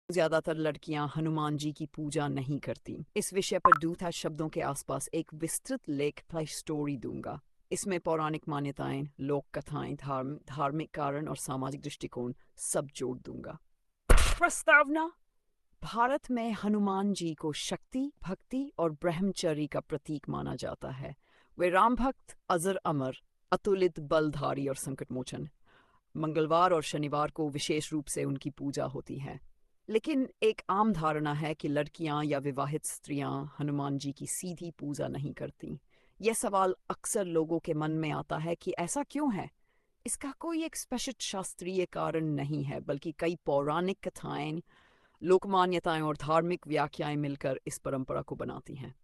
ज्यादातर लड़कियां हनुमान जी की पूजा नहीं करती। इस विषय पर दूथा शब्दों के आसपास एक विस्तृत लेख प्लस स्टोरी दूंगा। इसमें पौराणिक मान्यताएं, लोक कथाएं, धार्मिक कारण और सामाजिक दृष्टिकोण सब जोड़ दूंगा। प्रस्तावना: भारत में हनुमान जी को शक्ति, भक्ति और ब्रह्मचर्य का प्रतीक माना जाता है। वे राम भक्त, अजर अमर, अतुलित बलधारी और संकटमोचन। मंगलवार और शनिवार को विशेष रूप से उनकी पूजा होती है। लेकिन एक आम धारणा है कि लड़कियां या विवाहित स्त्रियां हनुमान जी की सीधी पूजा नहीं करती। यह सवाल अक्सर लोगों के मन में आता है कि ऐसा क्यों है। इसका कोई एक स्पष्ट शास्त्रीय कारण नहीं है, बल्कि कई पौराणिक कथाएं, लोक मान्यताएं और धार्मिक व्याख्याएं मिलकर इस परंपरा को बनाती हैं।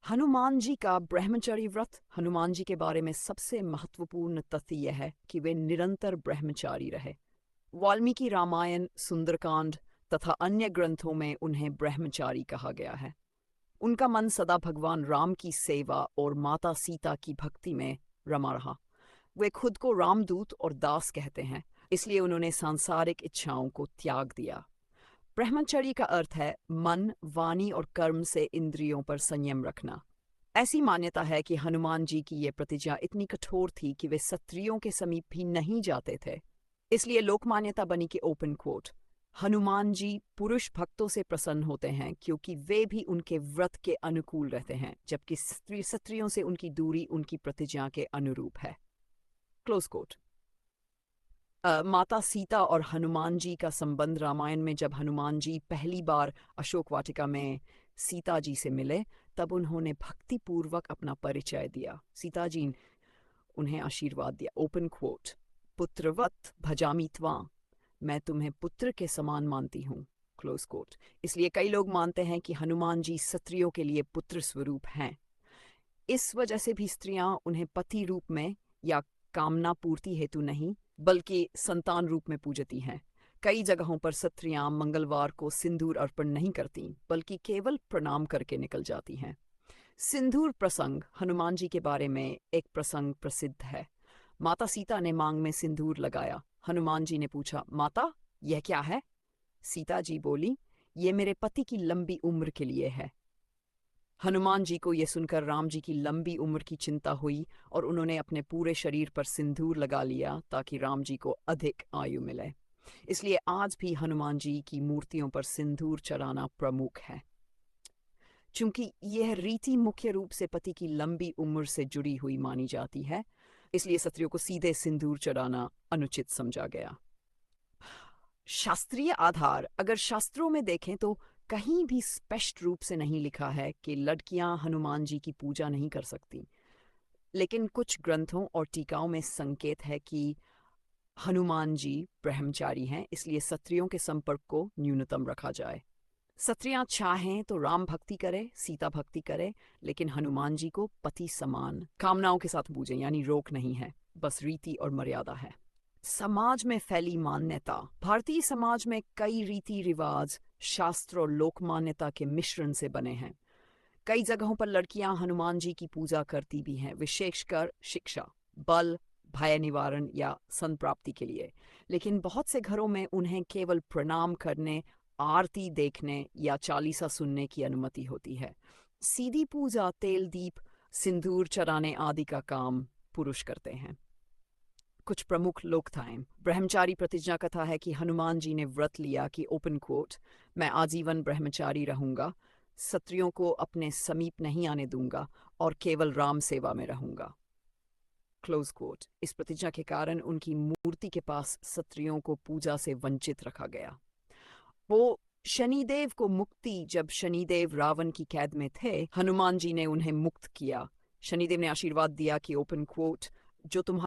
हनुमान जी का ब्रह्मचर्य व्रत। हनुमान जी के बारे में सबसे महत्वपूर्ण तथ्य यह है कि वे निरंतर ब्रह्मचारी रहे। वाल्मीकि रामायण, सुंदरकांड तथा अन्य ग्रंथों में उन्हें ब्रह्मचारी कहा गया है। उनका मन सदा भगवान राम की सेवा और माता सीता की भक्ति में रमा रहा। वे खुद को रामदूत और दास कहते हैं, इसलिए उन्होंने सांसारिक इच्छाओं को त्याग दिया। ब्रह्मचर्य का अर्थ है मन, वाणी और कर्म से इंद्रियों पर संयम रखना। ऐसी मान्यता है कि हनुमान जी की यह प्रतिज्ञा इतनी कठोर थी कि वे स्त्रियों के समीप भी नहीं जाते थे। इसलिए लोक मान्यता बनी कि ओपन कोट, हनुमान जी पुरुष भक्तों से प्रसन्न होते हैं क्योंकि वे भी उनके व्रत के अनुकूल रहते हैं, जबकि स्त्रियों से उनकी दूरी उनकी प्रतिज्ञा के अनुरूप है। Close quote. माता सीता और हनुमान जी का संबंध रामायण में जब हनुमान जी पहली बार अशोक वाटिका में सीता जी से मिले, तब उन्होंने भक्तिपूर्वक अपना परिचय दिया। सीता जी उन्हें आशीर्वाद दिया। ओपन क्वोट, पुत्रवत भजामि त्वां, मैं तुम्हें पुत्र के समान मानती हूँ। Close quote. इसलिए कई लोग मानते हैं कि हनुमान जी स्त्रियों के लिए पुत्र स्वरूप हैं। इस वजह से भी स्त्रियां उन्हें पति रूप में या कामना पूर्ति हेतु नहीं, बल्कि संतान रूप में पूजती हैं। कई जगहों पर स्त्रियां मंगलवार को सिंदूर अर्पण नहीं करती, बल्कि केवल प्रणाम करके निकल जाती हैं। सिंदूर प्रसंग। हनुमान जी के बारे में एक प्रसंग प्रसिद्ध है। माता सीता ने मांग में सिंदूर लगाया। हनुमान जी ने पूछा, माता यह क्या है? सीता जी बोली, ये मेरे पति की लंबी उम्र के लिए है। हनुमान जी को यह सुनकर राम जी की लंबी उम्र की चिंता हुई और उन्होंने अपने पूरे शरीर पर सिंदूर लगा लिया ताकि राम जी को अधिक आयु मिले। इसलिए आज भी हनुमान जी की मूर्तियों पर सिंदूर चढ़ाना प्रमुख है। चूंकि यह रीति मुख्य रूप से पति की लंबी उम्र से जुड़ी हुई मानी जाती है, इसलिए स्त्रियों को सीधे सिंदूर चढ़ाना अनुचित समझा गया। शास्त्रीय आधार। अगर शास्त्रों में देखें तो कहीं भी स्पष्ट रूप से नहीं लिखा है कि लड़कियां हनुमान जी की पूजा नहीं कर सकती, लेकिन कुछ ग्रंथों और टीकाओं में संकेत है कि हनुमान जी ब्रह्मचारी हैं, इसलिए स्त्रियों के संपर्क को न्यूनतम रखा जाए। स्त्रियां चाहें तो राम भक्ति करे, सीता भक्ति करे, लेकिन हनुमान जी को पति समान कामनाओं के साथ पूजें, यानी रोक नहीं है, बस रीति और मर्यादा है। समाज में फैली मान्यता। भारतीय समाज में कई रीति रिवाज, शास्त्र और लोक मान्यता के मिश्रण से बने हैं। कई जगहों पर लड़कियां हनुमान जी की पूजा करती भी हैं, विशेषकर शिक्षा, बल, भय निवारण या संप्राप्ति के लिए। लेकिन बहुत से घरों में उन्हें केवल प्रणाम करने, आरती देखने या चालीसा सुनने की अनुमति होती है। सीधी पूजा, तेल दीप, सिंदूर चढ़ाने आदि का काम पुरुष करते हैं। कुछ प्रमुख लोकथाएं। ब्रह्मचारी प्रतिज्ञा कथा है कि हनुमान जी ने व्रत लिया कि ओपन कोट, मैं आजीवन ब्रह्मचारी रहूंगा, स्त्रियों को अपने समीप नहीं आने दूंगा और केवल राम सेवा में रहूंगा। Close quote. इस प्रतिज्ञा के कारण उनकी मूर्ति के पास स्त्रियों को पूजा से वंचित रखा गया। वो शनिदेव को मुक्ति। जब शनिदेव रावण की कैद में थे, हनुमान जी ने उन्हें मुक्त किया। शनिदेव ने आशीर्वाद दिया कि ओपन कोट, जो तुम्हारा